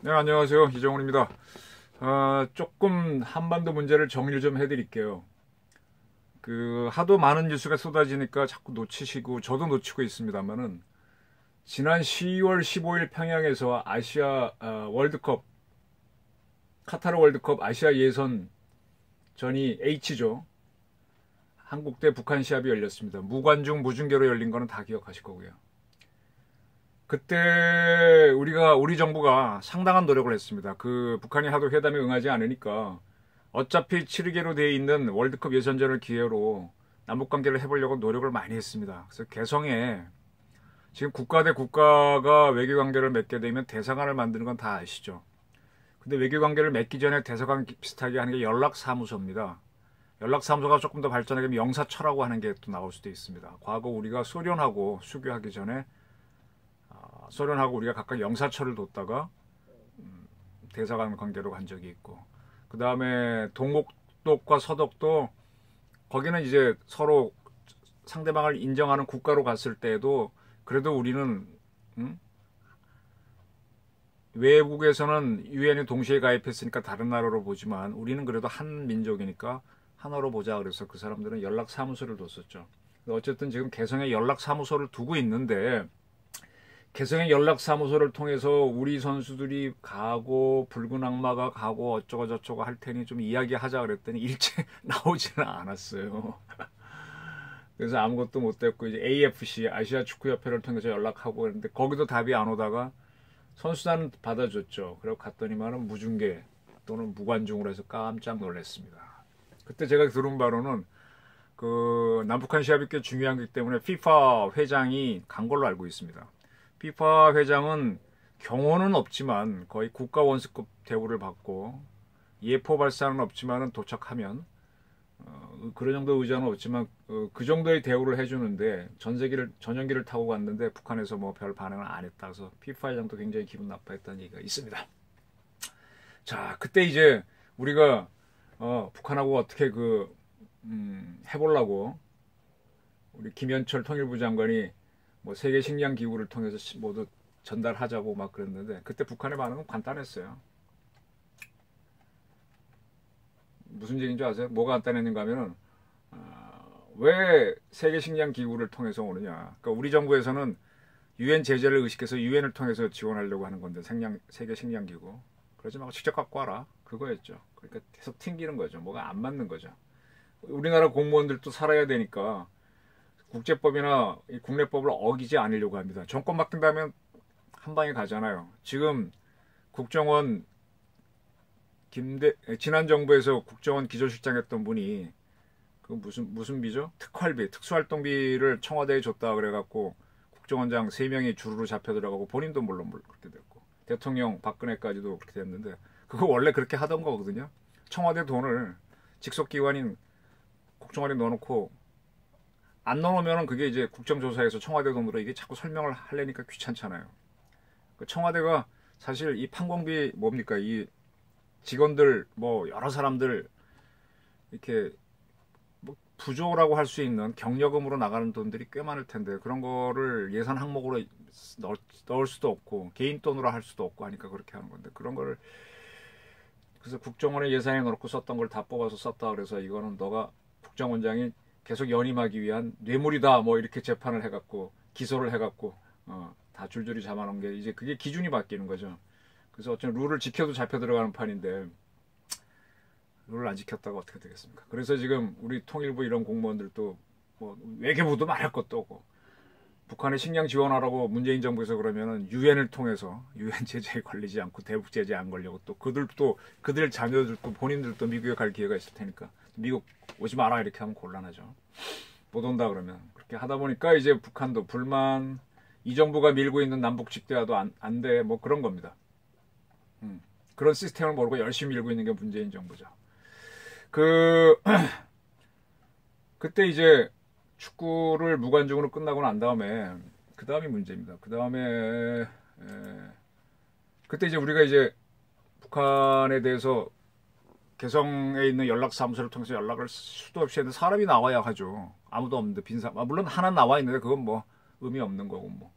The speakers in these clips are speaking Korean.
네, 안녕하세요. 이정훈입니다. 조금 한반도 문제를 정리를 좀 해드릴게요. 하도 많은 뉴스가 쏟아지니까 자꾸 놓치시고, 저도 놓치고 있습니다만은, 지난 12월 15일 평양에서 아시아 월드컵, 카타르 월드컵 아시아 예선 전이 H죠. 한국 대 북한 시합이 열렸습니다. 무관중, 무중계로 열린 거는 다 기억하실 거고요. 그때 우리 정부가 상당한 노력을 했습니다. 북한이 하도 회담에 응하지 않으니까 어차피 치르기로 되어 있는 월드컵 예선전을 기회로 남북 관계를 해보려고 노력을 많이 했습니다. 그래서 개성에 지금 국가 대 국가가 외교 관계를 맺게 되면 대사관을 만드는 건 다 아시죠? 근데 외교 관계를 맺기 전에 대사관 비슷하게 하는 게 연락사무소입니다. 연락사무소가 조금 더 발전하게 되면 영사처라고 하는 게 또 나올 수도 있습니다. 과거 우리가 소련하고 수교하기 전에 소련하고 우리가 각각 영사처를 뒀다가 대사관 관계로 간 적이 있고, 그 다음에 동독과 서독도 거기는 이제 서로 상대방을 인정하는 국가로 갔을 때에도 그래도 우리는 외국에서는 유엔에 동시에 가입했으니까 다른 나라로 보지만 우리는 그래도 한 민족이니까 하나로 보자, 그래서 그 사람들은 연락사무소를 뒀었죠. 어쨌든 지금 개성에 연락사무소를 두고 있는데, 개성의 연락사무소를 통해서 우리 선수들이 가고 붉은 악마가 가고 어쩌고 저쩌고 할 테니 좀 이야기하자 그랬더니 일체 나오지는 않았어요. 그래서 아무것도 못 됐고, 이제 AFC 아시아 축구협회를 통해서 연락하고 했는데 거기도 답이 안 오다가 선수단은 받아줬죠. 그리고 갔더니만은 무중계 또는 무관중으로 해서 깜짝 놀랐습니다. 그때 제가 들은 바로는 남북한 시합이 꽤 중요한 거기 때문에 FIFA 회장이 간 걸로 알고 있습니다. FIFA 회장은 경호는 없지만 거의 국가 원수급 대우를 받고, 예포 발사는 없지만은 도착하면 그런 정도 의자는 없지만 그 정도의 대우를 해주는데, 전용기를 타고 갔는데 북한에서 뭐 별 반응을 안 했다. 그래서 FIFA 회장도 굉장히 기분 나빠했다는 얘기가 있습니다. 자, 그때 이제 우리가 북한하고 어떻게 해보려고 우리 김현철 통일부 장관이 뭐 세계 식량 기구를 통해서 모두 전달하자고 막 그랬는데, 그때 북한의 반응은 간단했어요. 무슨 얘기인 줄 아세요? 뭐가 간단했는가 하면은 왜 세계 식량 기구를 통해서 오느냐. 그러니까 우리 정부에서는 유엔 제재를 의식해서 유엔을 통해서 지원하려고 하는 건데, 세계 식량 기구 그러지 말고 직접 갖고 와라, 그거였죠. 그러니까 계속 튕기는 거죠. 뭐가 안 맞는 거죠. 우리나라 공무원들도 살아야 되니까 국제법이나 국내법을 어기지 않으려고 합니다. 정권 바뀐다면 한 방에 가잖아요. 지금 국정원 지난 정부에서 국정원 기조실장 했던 분이 그 무슨 비죠? 특활비, 특수활동비를 청와대에 줬다 그래갖고 국정원장 3명이 주르르 잡혀 들어가고 본인도 물론 그렇게 됐고, 대통령 박근혜까지도 그렇게 됐는데, 그거 원래 그렇게 하던 거거든요. 청와대 돈을 직속기관인 국정원에 넣어놓고 안 넣어놓으면 그게 이제 국정조사에서 청와대 돈으로 이게 자꾸 설명을 하려니까 귀찮잖아요. 청와대가 사실 이 판공비 뭡니까? 이 직원들 뭐 여러 사람들 이렇게 뭐 부조라고 할 수 있는 경력금으로 나가는 돈들이 꽤 많을 텐데, 그런 거를 예산 항목으로 넣을 수도 없고 개인 돈으로 할 수도 없고 하니까 그렇게 하는 건데, 그런 거를 그래서 국정원에 예산에 넣고 썼던 걸 다 뽑아서 썼다 그래서 이거는 너가 국정원장이 계속 연임하기 위한 뇌물이다 뭐 이렇게 재판을 해갖고 기소를 해갖고 다 줄줄이 잡아놓은 게 이제 그게 기준이 바뀌는 거죠. 그래서 어쩌면 룰을 지켜도 잡혀 들어가는 판인데 룰을 안 지켰다가 어떻게 되겠습니까? 그래서 지금 우리 통일부 이런 공무원들도 뭐 외교부도 말할 것도 없고, 북한에 식량 지원하라고 문재인 정부에서 그러면은 유엔을 통해서 유엔 제재에 걸리지 않고 대북 제재 안 걸려고, 또 그들 자녀들도 본인들도 미국에 갈 기회가 있을 테니까 미국 오지 마라 이렇게 하면 곤란하죠. 못 온다 그러면. 그렇게 하다 보니까 이제 북한도 불만, 이 정부가 밀고 있는 남북 직대화도 안 돼, 뭐 그런 겁니다. 그런 시스템을 모르고 열심히 밀고 있는 게 문재인 정부죠. 그때 이제 축구를 무관중으로 끝나고 난 다음에 그 다음이 문제입니다. 그 다음에 그때 이제 우리가 이제 북한에 대해서 개성에 있는 연락사무소를 통해서 연락을 수도 없이 했는데, 사람이 나와야 하죠. 아무도 없는데 물론 하나 나와 있는데 그건 뭐 의미 없는 거고 뭐.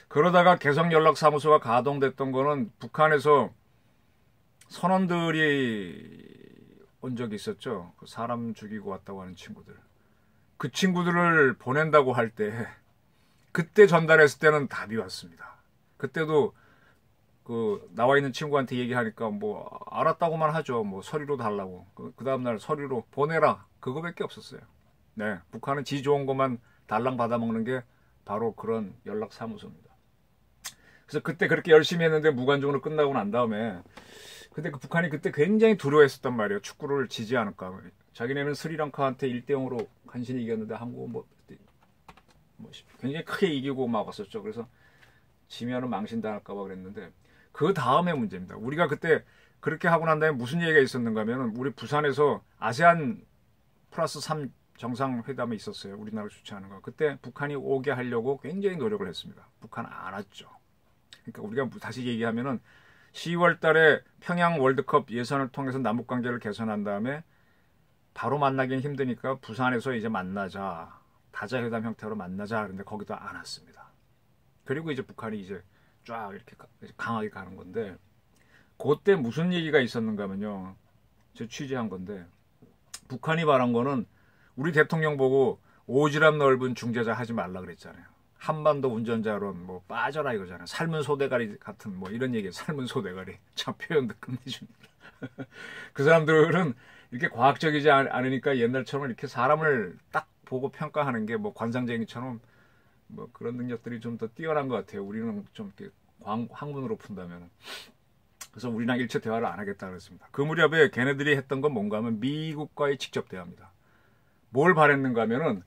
그러다가 개성연락사무소가 가동됐던 거는 북한에서 선원들이 온 적이 있었죠. 그 사람 죽이고 왔다고 하는 친구들. 그 친구들을 보낸다고 할 때, 그때 전달했을 때는 답이 왔습니다. 그때도 그 나와 있는 친구한테 얘기하니까 뭐 알았다고만 하죠. 뭐 서류로 달라고. 그 다음날 서류로 보내라. 그거밖에 없었어요. 네, 북한은 지 좋은 것만 달랑 받아먹는 게 바로 그런 연락사무소입니다. 그래서 그때 그렇게 열심히 했는데 무관중으로 끝나고 난 다음에 근데 그 북한이 그때 굉장히 두려워했었단 말이에요. 축구를 지지 않을까. 자기네는 스리랑카한테 1대0으로 간신히 이겼는데 한국은 뭐 굉장히 크게 이기고 막 왔었죠. 그래서 지면은 망신당할까 봐 그랬는데 그 다음에 문제입니다. 우리가 그때 그렇게 하고 난 다음에 무슨 얘기가 있었는가 하면 우리 부산에서 아세안 플러스 3 정상회담이 있었어요. 우리나라를 주최하는 거. 그때 북한이 오게 하려고 굉장히 노력을 했습니다. 북한 안 왔죠. 그러니까 우리가 다시 얘기하면은 10월 달에 평양 월드컵 예선을 통해서 남북관계를 개선한 다음에 바로 만나기는 힘드니까 부산에서 이제 만나자. 다자회담 형태로 만나자. 그런데 거기도 안 왔습니다. 그리고 이제 북한이 이제 쫙 이렇게 강하게 가는 건데 그때 무슨 얘기가 있었는가 하면요. 제가 취재한 건데 북한이 말한 거는 우리 대통령 보고 오지랖 넓은 중재자 하지 말라 그랬잖아요. 한반도 운전자론 뭐 빠져라 이거잖아요. 삶은 소대가리 같은 뭐 이런 얘기. 삶은 소대가리. 참 표현도 끝내줍니다. 그 사람들은 이렇게 과학적이지 않으니까 옛날처럼 이렇게 사람을 딱 보고 평가하는 게 뭐 관상쟁이처럼 뭐 그런 능력들이 좀 더 뛰어난 것 같아요. 우리는 좀 이렇게 학문으로 푼다면. 그래서 우리랑 일체 대화를 안 하겠다 그랬습니다. 그 무렵에 걔네들이 했던 건 뭔가 하면 미국과의 직접 대화입니다. 뭘 바랬는가 하면은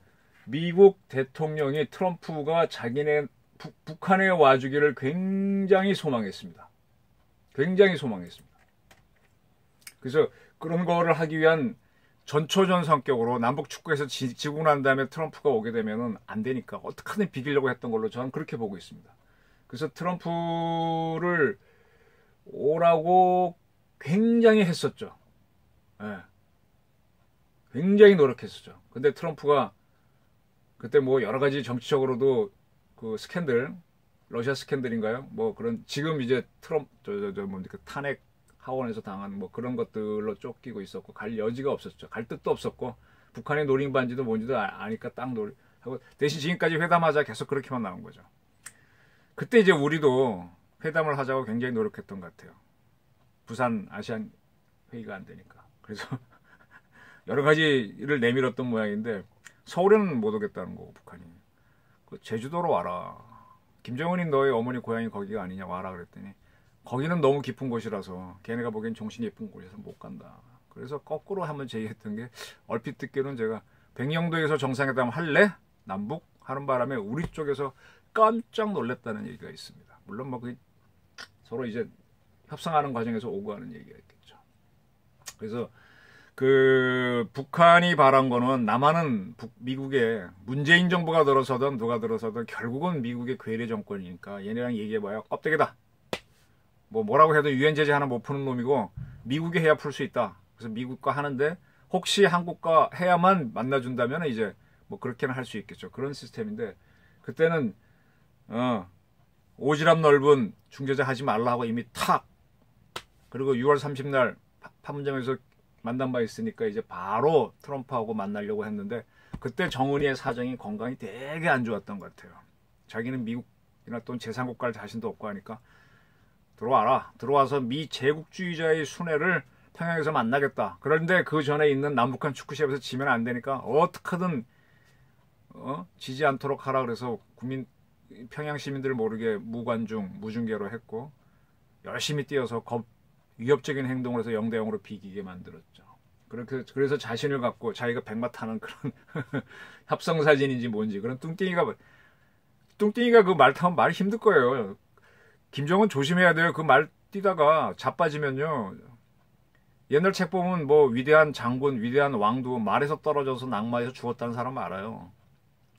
미국 대통령이 트럼프가 자기네 북한에 와주기를 굉장히 소망했습니다. 굉장히 소망했습니다. 그래서 그런 거를 하기 위한 전초전 성격으로 남북 축구에서 지고 난 다음에 트럼프가 오게 되면은 안 되니까 어떻게든 비기려고 했던 걸로 저는 그렇게 보고 있습니다. 그래서 트럼프를 오라고 굉장히 했었죠. 네. 굉장히 노력했었죠. 근데 트럼프가 그때 뭐 여러 가지 정치적으로도 그 스캔들, 러시아 스캔들인가요? 뭐 그런 지금 이제 뭡니까 탄핵 하원에서 당한 뭐 그런 것들로 쫓기고 있었고 갈 여지가 없었죠. 갈 뜻도 없었고 북한의 노린 반지도 뭔지도 아니까 딱 하고 대신 지금까지 회담하자 계속 그렇게만 나온 거죠. 그때 이제 우리도 회담을 하자고 굉장히 노력했던 것 같아요. 부산 아시안 회의가 안 되니까. 그래서 여러 가지를 내밀었던 모양인데 서울에는 못 오겠다는 거고 북한이. 그 제주도로 와라. 김정은이 너의 어머니 고향이 거기가 아니냐 와라 그랬더니 거기는 너무 깊은 곳이라서 걔네가 보기엔 정신이 예쁜 곳이라서 못 간다. 그래서 거꾸로 한번 제의했던 게 얼핏 듣기로는 제가 백령도에서 정상회담 할래? 남북? 하는 바람에 우리 쪽에서 깜짝 놀랐다는 얘기가 있습니다. 물론 뭐 그 서로 이제 협상하는 과정에서 오고 하는 얘기가 있겠죠. 그래서 그 북한이 바란 거는 남한은 미국의 문재인 정부가 들어서든 누가 들어서든 결국은 미국의 괴뢰 정권이니까 얘네랑 얘기해봐야 껍데기다. 뭐라고 해도 유엔 제재 하나 못 푸는 놈이고 미국이 해야 풀 수 있다. 그래서 미국과 하는데 혹시 한국과 해야만 만나준다면 이제 뭐 그렇게는 할 수 있겠죠. 그런 시스템인데 그때는 오지랖 넓은 중재자 하지 말라 하고 이미 탁 그리고 6월 30날 판문점에서 만난 바 있으니까 이제 바로 트럼프하고 만나려고 했는데 그때 정은이의 사정이 건강이 되게 안 좋았던 것 같아요. 자기는 미국이나 또는 제3국 갈 자신도 없고 하니까 들어와라. 들어와서 미 제국주의자의 순회를 평양에서 만나겠다. 그런데 그 전에 있는 남북한 축구시합에서 지면 안 되니까 어떻게든 지지 않도록 하라 그래서 평양 시민들 모르게 무관중, 무중계로 했고 열심히 뛰어서 위협적인 행동을 해서 0대0으로 비기게 만들었죠. 그래서 자신을 갖고 자기가 백마 타는 그런 합성사진인지 뭔지 그런 뚱땡이가 그 말 타면 말이 힘들 거예요. 김정은 조심해야 돼요. 그 말 뛰다가 자빠지면요. 옛날 책 보면 뭐 위대한 장군, 위대한 왕도 말에서 떨어져서 낙마해서 죽었다는 사람 알아요.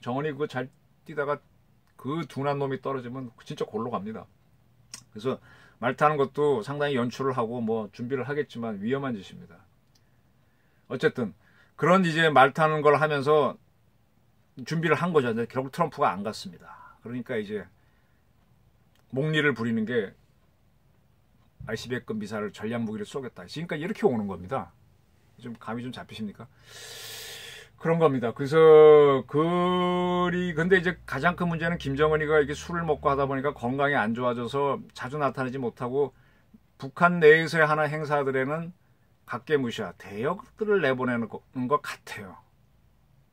정은이 그거 잘 뛰다가 그 둔한 놈이 떨어지면 진짜 골로 갑니다. 그래서 말 타는 것도 상당히 연출을 하고 뭐 준비를 하겠지만 위험한 짓입니다. 어쨌든 그런 이제 말 타는 걸 하면서 준비를 한 거죠. 근데 결국 트럼프가 안 갔습니다. 그러니까 이제 목리를 부리는 게 ICBM급 미사를 전략 무기를 쏘겠다. 지금까지 이렇게 오는 겁니다. 좀 감이 좀 잡히십니까? 그런 겁니다. 그래서 근데 이제 가장 큰 문제는 김정은이가 이게 술을 먹고 하다 보니까 건강이 안 좋아져서 자주 나타나지 못하고 북한 내에서의 하나 행사들에는 각계무시하 대역들을 내보내는 것 같아요.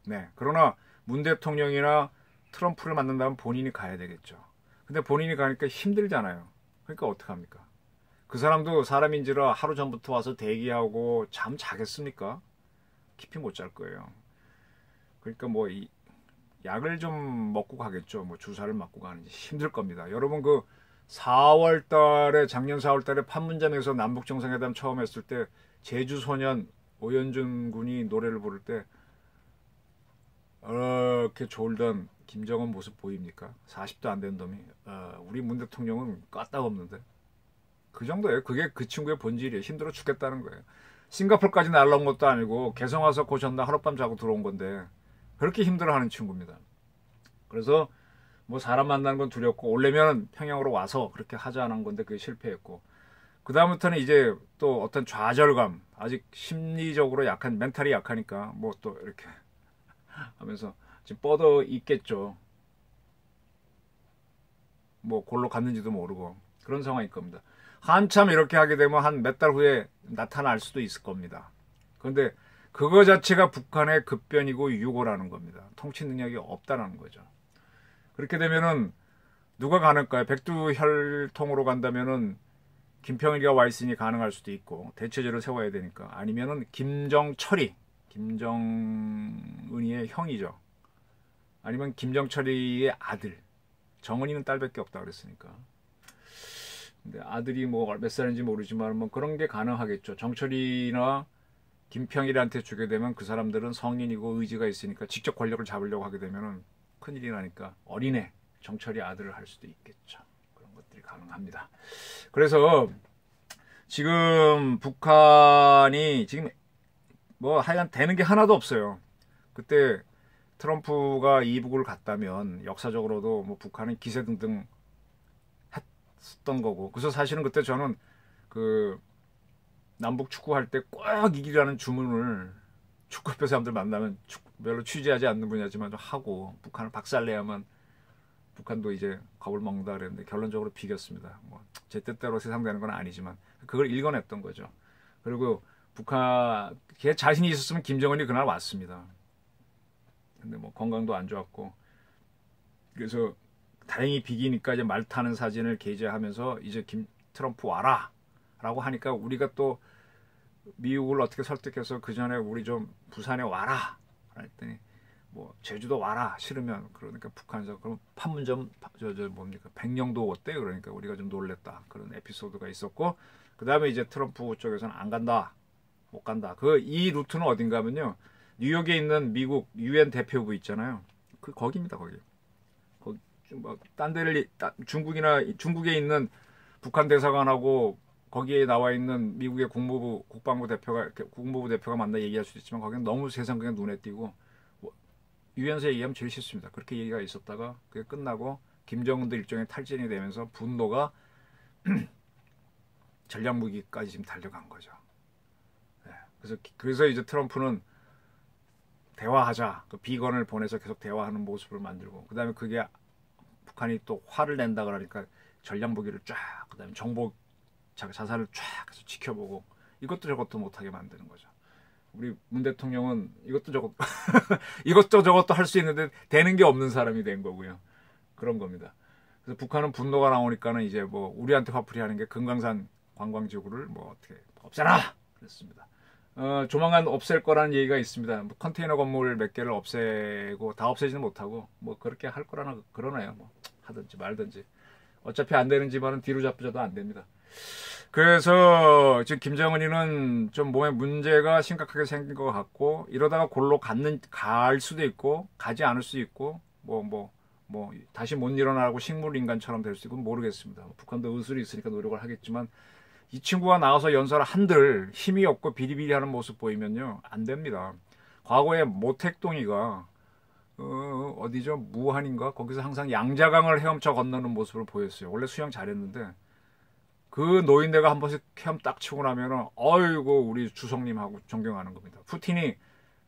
네. 그러나 문 대통령이나 트럼프를 만난다면 본인이 가야 되겠죠. 근데 본인이 가니까 힘들잖아요. 그러니까 어떡합니까? 그 사람도 사람인지라 하루 전부터 와서 대기하고 잠 자겠습니까? 깊이 못 잘 거예요. 그러니까 뭐 약을 좀 먹고 가겠죠. 뭐 주사를 맞고 가는지 힘들 겁니다. 여러분 그 4월 달에 작년 4월 달에 판문점에서 남북 정상회담 처음 했을 때 제주 소년 오연준 군이 노래를 부를 때 이렇게 졸던 김정은 모습 보입니까? 40도 안 된 놈이 우리 문 대통령은 까딱없는데 그 정도예요. 그게 그 친구의 본질이에요. 힘들어 죽겠다는 거예요. 싱가포르까지 날라온 것도 아니고 개성 와서 고전날 하룻밤 자고 들어온 건데 그렇게 힘들어하는 친구입니다. 그래서 뭐 사람 만나는 건 두렵고 오려면 평양으로 와서 그렇게 하자는 건데 그게 실패했고 그 다음부터는 이제 또 어떤 좌절감 아직 심리적으로 약한 멘탈이 약하니까 뭐 또 이렇게 하면서 지금 뻗어 있겠죠. 뭐 골로 갔는지도 모르고 그런 상황일 겁니다. 한참 이렇게 하게 되면 한 몇 달 후에 나타날 수도 있을 겁니다. 그런데 그거 자체가 북한의 급변이고 유고라는 겁니다. 통치 능력이 없다는 거죠. 그렇게 되면은 누가 가능할까요? 백두혈통으로 간다면은 김평일이가 와 있으니 가능할 수도 있고 대체제를 세워야 되니까 아니면은 김정철이 김정은이의 형이죠. 아니면 김정철이의 아들 정은이는 딸밖에 없다 그랬으니까. 근데 아들이 뭐 몇 살인지 모르지만 뭐 그런 게 가능하겠죠. 정철이나 김평일한테 주게 되면 그 사람들은 성인이고 의지가 있으니까 직접 권력을 잡으려고 하게 되면은 큰일이 나니까 어린애 정철이 아들을 할 수도 있겠죠. 그런 것들이 가능합니다. 그래서 지금 북한이 지금 뭐 하여간 되는 게 하나도 없어요. 그때 트럼프가 이북을 갔다면 역사적으로도 뭐 북한은 기세등등 했던 거고. 그래서 사실은 그때 저는 그 남북 축구할 때 꼭 이기라는 주문을 축구협회 사람들 만나면 별로 취재하지 않는 분야지만 좀 하고 북한을 박살내야만 북한도 이제 겁을 먹는다 그랬는데 결론적으로 비겼습니다. 뭐 제 뜻대로 세상되는 건 아니지만 그걸 읽어냈던 거죠. 그리고 북한 걔 자신이 있었으면 김정은이 그날 왔습니다. 근데 뭐 건강도 안 좋았고 그래서 다행히 비기니까 이제 말 타는 사진을 게재하면서 이제 트럼프 와라 라고 하니까 우리가 또 미국을 어떻게 설득해서 그 전에 우리 좀 부산에 와라 했더니 뭐 제주도 와라 싫으면 그러니까 북한에서 그럼 판문점 뭡니까 백령도 어때 그러니까 우리가 좀 놀랬다 그런 에피소드가 있었고 그 다음에 이제 트럼프 쪽에서는 안 간다 못 간다 그 이 루트는 어딘가면요 뉴욕에 있는 미국 유엔 대표부 있잖아요 그 거기입니다 거기 뭐 딴 데를 중국에 있는 북한 대사관하고 거기에 나와 있는 미국의 국방부 대표가 만나 얘기할 수도 있지만 거기는 너무 세상 그냥 눈에 띄고 유엔에서 얘기하면 제일 싫습니다. 그렇게 얘기가 있었다가 그게 끝나고 김정은도 일종의 탈진이 되면서 분노가 전략무기까지 지금 달려간 거죠. 네. 그래서 이제 트럼프는 대화하자. 그 비건을 보내서 계속 대화하는 모습을 만들고 그다음에 그게 북한이 또 화를 낸다 그러니까 전략무기를 쫙 그다음에 정보 자산을 쫙 해서 지켜보고 이것도 저것도 못하게 만드는 거죠. 우리 문 대통령은 이것도 저것도 이것도 저것도 할 수 있는데 되는 게 없는 사람이 된 거고요. 그런 겁니다. 그래서 북한은 분노가 나오니까는 이제 뭐 우리한테 화풀이 하는 게 금강산 관광지구를 뭐 어떻게 없애라 그랬습니다. 조만간 없앨 거라는 얘기가 있습니다. 뭐 컨테이너 건물 몇 개를 없애고 다 없애지는 못하고 뭐 그렇게 할 거라나 그러나요. 뭐 하든지 말든지 어차피 안 되는 집안은 뒤로 잡혀도 안 됩니다. 그래서 지금 김정은이는 좀 몸에 문제가 심각하게 생긴 것 같고 이러다가 골로 갈 수도 있고 가지 않을 수도 있고 뭐 다시 못 일어나고 식물인간처럼 될 수도 있고 모르겠습니다. 북한도 의술이 있으니까 노력을 하겠지만 이 친구가 나와서 연설을 한들 힘이 없고 비리비리하는 모습 보이면요 안 됩니다. 과거에 모택동이가 어디죠? 무한인가? 거기서 항상 양자강을 헤엄쳐 건너는 모습을 보였어요. 원래 수영 잘했는데 그 노인네가 한 번씩 헤엄 딱 치고 나면은 어이구 우리 주성님하고 존경하는 겁니다. 푸틴이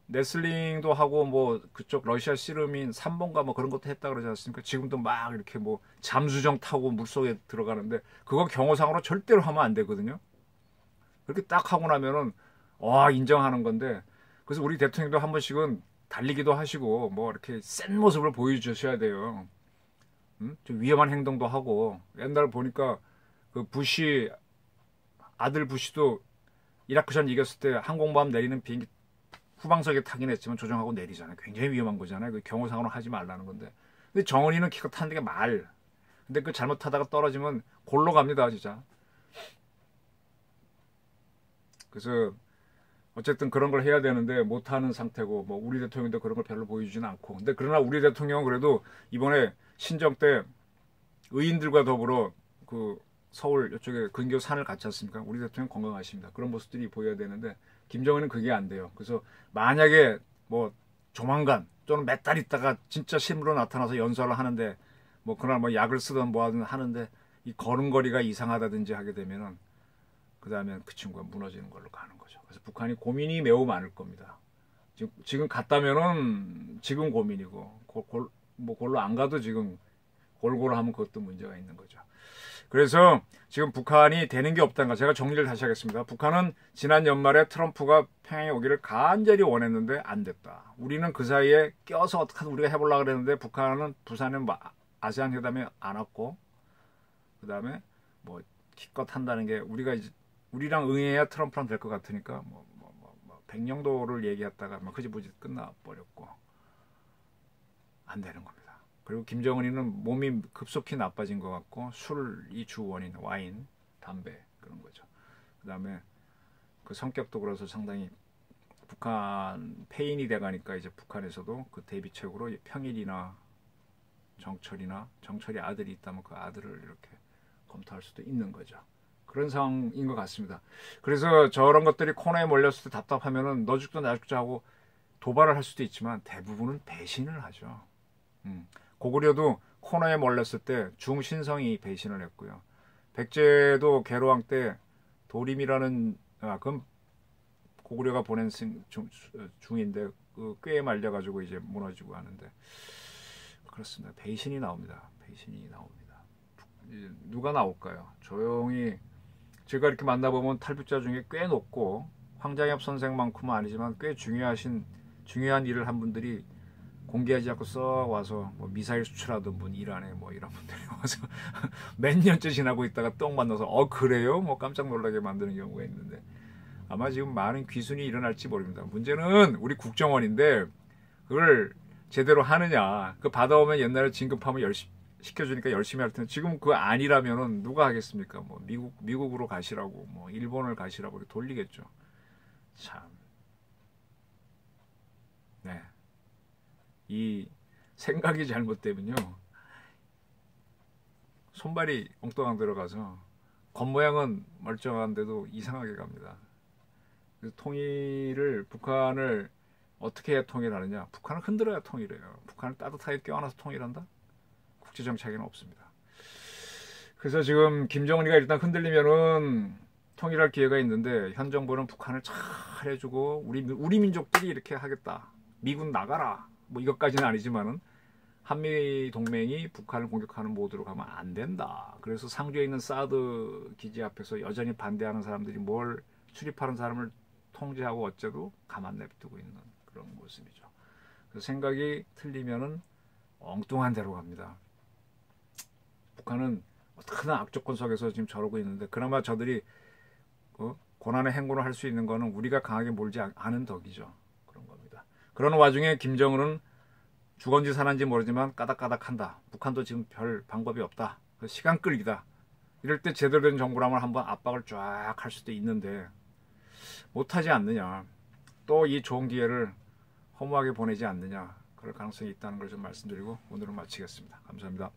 레슬링도 하고 뭐 그쪽 러시아 씨름인 삼본가 뭐 그런 것도 했다 그러지 않습니까? 지금도 막 이렇게 뭐 잠수정 타고 물속에 들어가는데 그거 경호상으로 절대로 하면 안 되거든요. 그렇게 딱 하고 나면은 와 인정하는 건데 그래서 우리 대통령도 한 번씩은 달리기도 하시고 뭐 이렇게 센 모습을 보여주셔야 돼요. 좀 위험한 행동도 하고 옛날 보니까 그 부시 아들 부시도 이라크전 이겼을 때 항공모함 내리는 비행기 후방석에 타긴 했지만 조정하고 내리잖아요. 굉장히 위험한 거잖아요. 그 경호상으로 하지 말라는 건데. 근데 정은이는 키가 타는 게 말. 근데 그 잘못하다가 떨어지면 골로 갑니다, 진짜. 그래서 어쨌든 그런 걸 해야 되는데 못하는 상태고 뭐 우리 대통령도 그런 걸 별로 보여주지는 않고. 근데 그러나 우리 대통령은 그래도 이번에 신정 때 의인들과 더불어 그 서울 이쪽에 근교 산을 갔지 않습니까? 우리 대통령 건강하십니다. 그런 모습들이 보여야 되는데 김정은은 그게 안 돼요. 그래서 만약에 뭐 조만간 또는 몇 달 있다가 진짜 실무로 나타나서 연설을 하는데 뭐 그날 뭐 약을 쓰든 뭐 하든 하는데 이 걸음걸이가 이상하다든지 하게 되면은 그 다음엔 그 친구가 무너지는 걸로 가는 거죠. 그래서 북한이 고민이 매우 많을 겁니다. 지금 갔다면은 지금 고민이고 뭐 골로 안 가도 지금 골고루 하면 그것도 문제가 있는 거죠. 그래서 지금 북한이 되는 게 없다는 거 제가 정리를 다시 하겠습니다. 북한은 지난 연말에 트럼프가 평양에 오기를 간절히 원했는데 안 됐다. 우리는 그 사이에 껴서 어떻게든 우리가 해보려고 그랬는데 북한은 부산에 아세안 회담에 안 왔고 그 다음에 뭐 기껏 한다는 게 우리가 이제 우리랑 응해야 트럼프랑 될 것 같으니까 뭐 백령도를 얘기했다가 막 흐지부지 끝나버렸고 안 되는 겁니다. 그리고 김정은이는 몸이 급속히 나빠진 것 같고 술이 주 원인, 와인, 담배 그런 거죠. 그 다음에 그 성격도 그래서 상당히 북한 폐인이 돼가니까 이제 북한에서도 그 대비책으로 평일이나 정철이 아들이 있다면 그 아들을 이렇게 검토할 수도 있는 거죠. 그런 상황인 것 같습니다. 그래서 저런 것들이 코너에 몰렸을 때 답답하면은 너 죽도 나 죽자 하고 도발을 할 수도 있지만 대부분은 배신을 하죠. 고구려도 코너에 몰렸을 때 중신성이 배신을 했고요. 백제도 계로왕 때 도림이라는 그건 고구려가 보낸 중인데 그 꾀에 말려가지고 이제 무너지고 하는데 그렇습니다. 배신이 나옵니다. 배신이 나옵니다. 누가 나올까요? 조용히 제가 이렇게 만나보면 탈북자 중에 꽤 높고 황장엽 선생만큼은 아니지만 꽤 중요한 일을 한 분들이 공개하지 않고 썩 와서 뭐 미사일 수출하던 분 이란에 뭐 이런 분들이 와서 몇 년째 지나고 있다가 똥 만나서 그래요? 뭐 깜짝 놀라게 만드는 경우가 있는데 아마 지금 많은 귀순이 일어날지 모릅니다. 문제는 우리 국정원인데 그걸 제대로 하느냐. 그 받아오면 옛날에 진급하면 열심히 시켜주니까 열심히 할 텐데 지금 그거 아니라면은 누가 하겠습니까? 뭐 미국으로 가시라고 뭐 일본을 가시라고 돌리겠죠. 참. 네. 이 생각이 잘못되면요. 손발이 엉뚱한 들어가서 겉모양은 멀쩡한데도 이상하게 갑니다. 그래서 통일을 북한을 어떻게 해야 통일하느냐? 북한을 흔들어야 통일해요. 북한을 따뜻하게 껴안아서 통일한다? 국제정치에는 없습니다. 그래서 지금 김정은이가 일단 흔들리면은 통일할 기회가 있는데 현 정부는 북한을 잘 해주고 우리 민족들이 이렇게 하겠다. 미군 나가라. 뭐 이것까지는 아니지만은 한미 동맹이 북한을 공격하는 모드로 가면 안 된다. 그래서 상주에 있는 사드 기지 앞에서 여전히 반대하는 사람들이 뭘 출입하는 사람을 통제하고 어째도 가만 냅두고 있는 그런 모습이죠. 그래서 생각이 틀리면은 엉뚱한 데로 갑니다. 북한은 어떻게든 악조건 속에서 지금 저러고 있는데 그나마 저들이 고난의 행군을 할 수 있는 거는 우리가 강하게 몰지 않은 덕이죠. 그런 겁니다. 그런 와중에 김정은은 죽은지 사는지 모르지만 까닥까닥한다. 북한도 지금 별 방법이 없다. 시간 끌기다. 이럴 때 제대로 된 정부라면 한번 압박을 쫙 할 수도 있는데 못하지 않느냐. 또 이 좋은 기회를 허무하게 보내지 않느냐. 그럴 가능성이 있다는 걸 좀 말씀드리고 오늘은 마치겠습니다. 감사합니다.